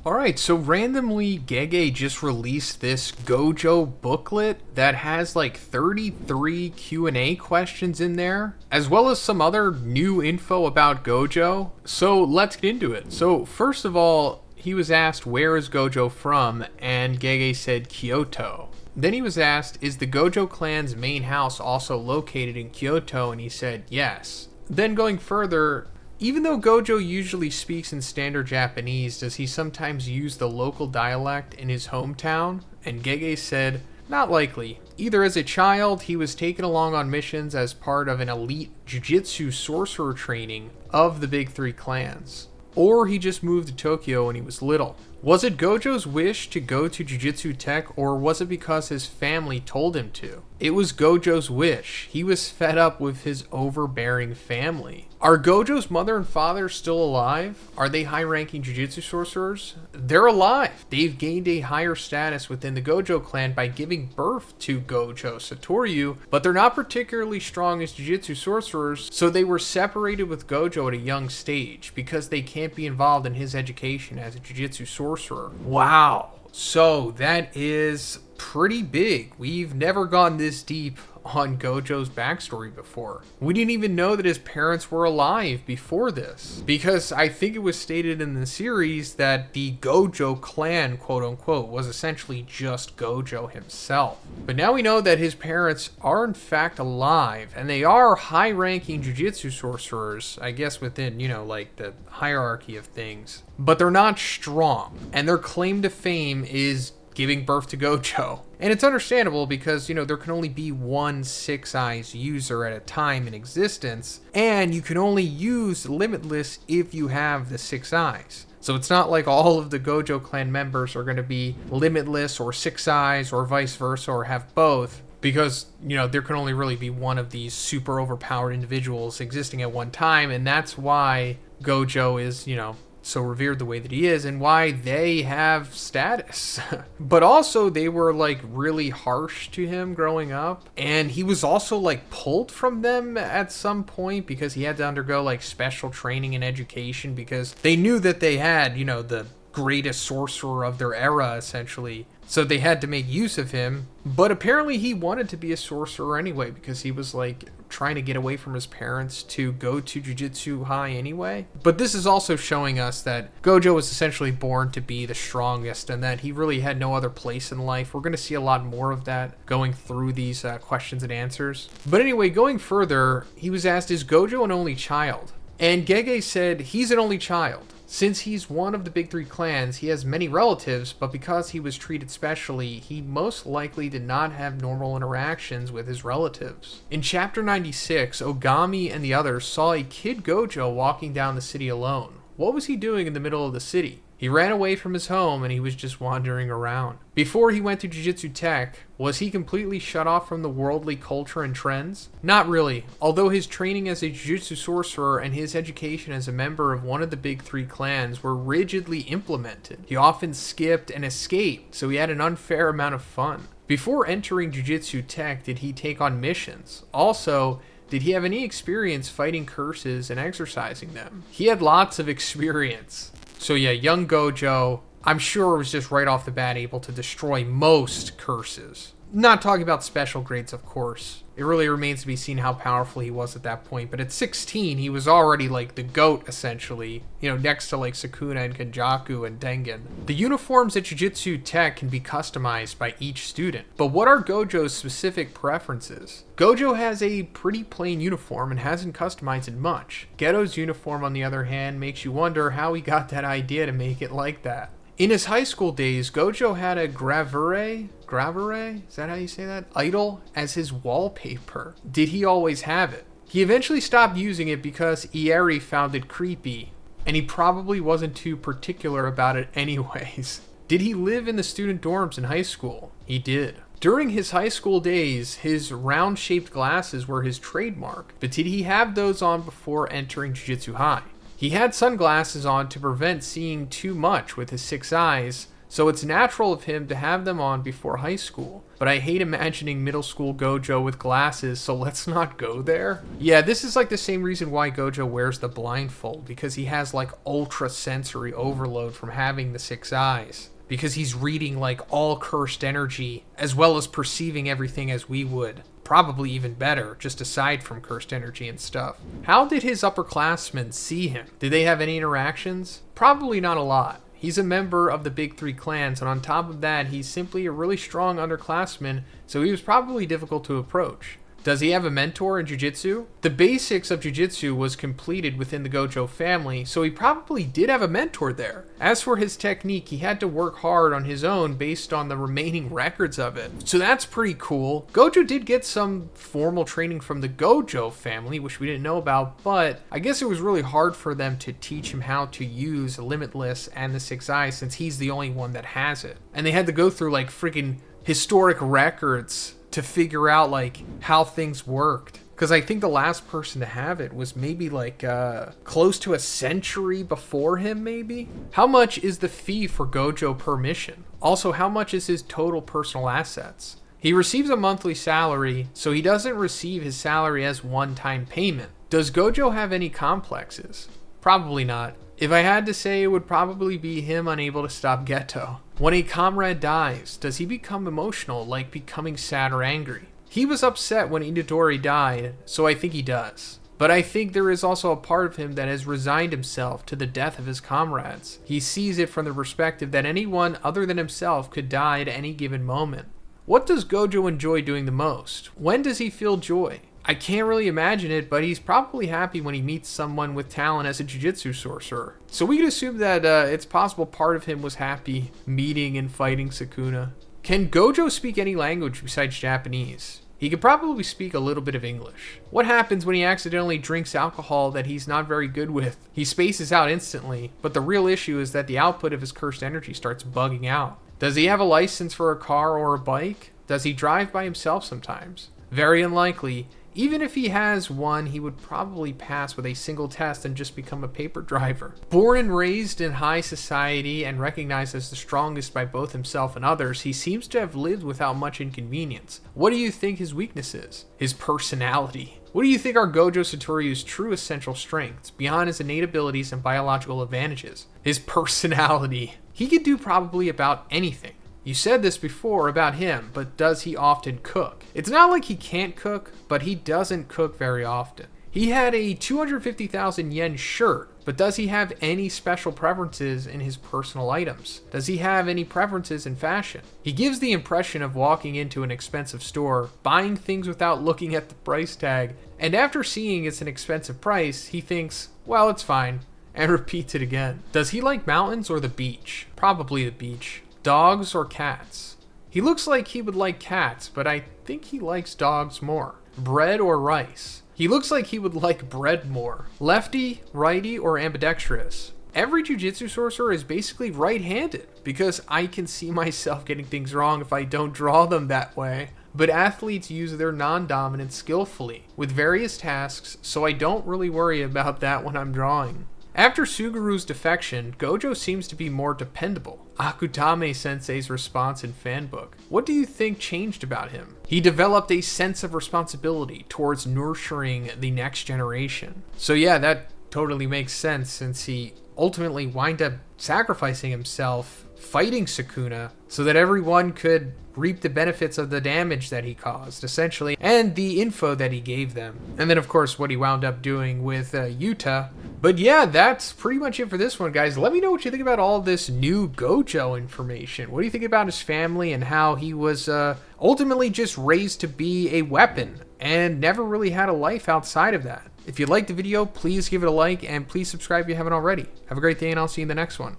Alright, so randomly Gege just released this Gojo booklet that has like 33 Q&A questions in there, as well as some other new info about Gojo. So let's get into it. So first of all, he was asked where is Gojo from, and Gege said Kyoto. Then he was asked, is the Gojo clan's main house also located in Kyoto, and he said yes. Then going further, even though Gojo usually speaks in standard Japanese, does he sometimes use the local dialect in his hometown? And Gege said, not likely. Either as a child, he was taken along on missions as part of an elite Jujutsu sorcerer training of the big three clans, or he just moved to Tokyo when he was little. Was it Gojo's wish to go to Jujutsu Tech, or was it because his family told him to? It was Gojo's wish. He was fed up with his overbearing family. Are Gojo's mother and father still alive? Are they high-ranking Jujutsu sorcerers? They're alive. They've gained a higher status within the Gojo clan by giving birth to Gojo Satoru, but they're not particularly strong as Jujutsu sorcerers, so they were separated with Gojo at a young stage because they can't be involved in his education as a Jujutsu sorcerer. Wow. So that is pretty big. We've never gone this deep on Gojo's backstory before. We didn't even know that his parents were alive before this, because I think it was stated in the series that the Gojo clan, quote unquote, was essentially just Gojo himself. But now we know that his parents are in fact alive, and they are high-ranking Jujutsu sorcerers, I guess within, like the hierarchy of things. But they're not strong, and their claim to fame is giving birth to Gojo. And it's understandable because, there can only be one Six Eyes user at a time in existence, and you can only use Limitless if you have the Six Eyes. So it's not like all of the Gojo clan members are going to be Limitless or Six Eyes or vice versa or have both, because, there can only really be one of these super overpowered individuals existing at one time, and that's why Gojo is, so revered the way that he is, and why they have status. But also they were really harsh to him growing up, and he was also pulled from them at some point because he had to undergo special training and education because they knew that they had the greatest sorcerer of their era essentially, so they had to make use of him. But apparently he wanted to be a sorcerer anyway because he was trying to get away from his parents to go to Jujutsu High anyway. But this is also showing us that Gojo was essentially born to be the strongest and that he really had no other place in life. We're going to see a lot more of that going through these questions and answers. But anyway, going further, he was asked, is Gojo an only child? And Gege said he's an only child. Since he's one of the big three clans, he has many relatives, but because he was treated specially, he most likely did not have normal interactions with his relatives. In Chapter 96, Ogami and the others saw a kid Gojo walking down the city alone. What was he doing in the middle of the city? He ran away from his home and he was just wandering around. Before he went to Jujutsu Tech, was he completely shut off from the worldly culture and trends? Not really. Although his training as a Jujutsu sorcerer and his education as a member of one of the big three clans were rigidly implemented, he often skipped and escaped, so he had an unfair amount of fun. Before entering Jujutsu Tech, did he take on missions? Also, did he have any experience fighting curses and exercising them? He had lots of experience. So yeah, young Gojo, I'm sure, was just right off the bat able to destroy most curses. Not talking about special grades, of course. It really remains to be seen how powerful he was at that point. But at 16, he was already the GOAT, essentially. Next to Sukuna and Kenjaku and Tengen. The uniforms at Jujutsu Tech can be customized by each student. But what are Gojo's specific preferences? Gojo has a pretty plain uniform and hasn't customized it much. Geto's uniform, on the other hand, makes you wonder how he got that idea to make it like that. In his high school days, Gojo had a gravure, is that how you say that? Idol as his wallpaper. Did he always have it? He eventually stopped using it because Ieri found it creepy, and he probably wasn't too particular about it anyways. Did he live in the student dorms in high school? He did. During his high school days, his round-shaped glasses were his trademark, but did he have those on before entering Jujutsu High? He had sunglasses on to prevent seeing too much with his six eyes, so it's natural of him to have them on before high school. But I hate imagining middle school Gojo with glasses, so let's not go there. Yeah, this is like the same reason why Gojo wears the blindfold, because he has like ultra sensory overload from having the 6 eyes. Because he's reading like all cursed energy, as well as perceiving everything as we would. Probably even better, just aside from cursed energy and stuff. How did his upperclassmen see him? Did they have any interactions? Probably not a lot. He's a member of the big 3 clans, and on top of that, he's simply a really strong underclassman, so he was probably difficult to approach. Does he have a mentor in Jujutsu? The basics of Jujutsu was completed within the Gojo family, so he probably did have a mentor there. As for his technique, he had to work hard on his own based on the remaining records of it. So that's pretty cool. Gojo did get some formal training from the Gojo family, which we didn't know about, but I guess it was really hard for them to teach him how to use Limitless and the 6 Eyes since he's the only one that has it. And they had to go through like freaking historic records to figure out like how things worked, because I think the last person to have it was maybe like close to a century before him. Maybe. How much is the fee for Gojo per mission? Also, how much is his total personal assets? He receives a monthly salary, so he doesn't receive his salary as one-time payment. Does Gojo have any complexes? Probably not. If I had to say, it would probably be him unable to stop Geto. When a comrade dies, does he become emotional, like becoming sad or angry? He was upset when Itadori died, so I think he does. But I think there is also a part of him that has resigned himself to the death of his comrades. He sees it from the perspective that anyone other than himself could die at any given moment. What does Gojo enjoy doing the most? When does he feel joy? I can't really imagine it, but he's probably happy when he meets someone with talent as a Jujutsu sorcerer. So we could assume that it's possible part of him was happy meeting and fighting Sukuna. Can Gojo speak any language besides Japanese? He could probably speak a little bit of English. What happens when he accidentally drinks alcohol that he's not very good with? He spaces out instantly, but the real issue is that the output of his cursed energy starts bugging out. Does he have a license for a car or a bike? Does he drive by himself sometimes? Very unlikely. Even if he has one, he would probably pass with a single test and just become a paper driver. Born and raised in high society and recognized as the strongest by both himself and others, he seems to have lived without much inconvenience. What do you think his weakness is? His personality. What do you think are Gojo Satoru's true essential strengths, beyond his innate abilities and biological advantages? His personality. He could do probably about anything. You said this before about him, but does he often cook? It's not like he can't cook, but he doesn't cook very often. He had a 250,000 yen shirt, but does he have any special preferences in his personal items? Does he have any preferences in fashion? He gives the impression of walking into an expensive store, buying things without looking at the price tag, and after seeing it's an expensive price, he thinks, well, it's fine, and repeats it again. Does he like mountains or the beach? Probably the beach. Dogs or cats? He looks like he would like cats, but I think he likes dogs more. Bread or rice? He looks like he would like bread more. Lefty, righty, or ambidextrous? Every Jujutsu sorcerer is basically right-handed, because I can see myself getting things wrong if I don't draw them that way. But athletes use their non-dominant skillfully, with various tasks, so I don't really worry about that when I'm drawing. After Suguru's defection, Gojo seems to be more dependable. Akutame Sensei's response in Fanbook. What do you think changed about him? He developed a sense of responsibility towards nurturing the next generation. So yeah, that totally makes sense since he ultimately wind up sacrificing himself, fighting Sukuna, so that everyone could reap the benefits of the damage that he caused, essentially, and the info that he gave them. And then, of course, what he wound up doing with Yuta. But yeah, that's pretty much it for this one, guys. Let me know what you think about all this new Gojo information. What do you think about his family and how he was ultimately just raised to be a weapon and never really had a life outside of that? If you liked the video, please give it a like and please subscribe if you haven't already. Have a great day and I'll see you in the next one.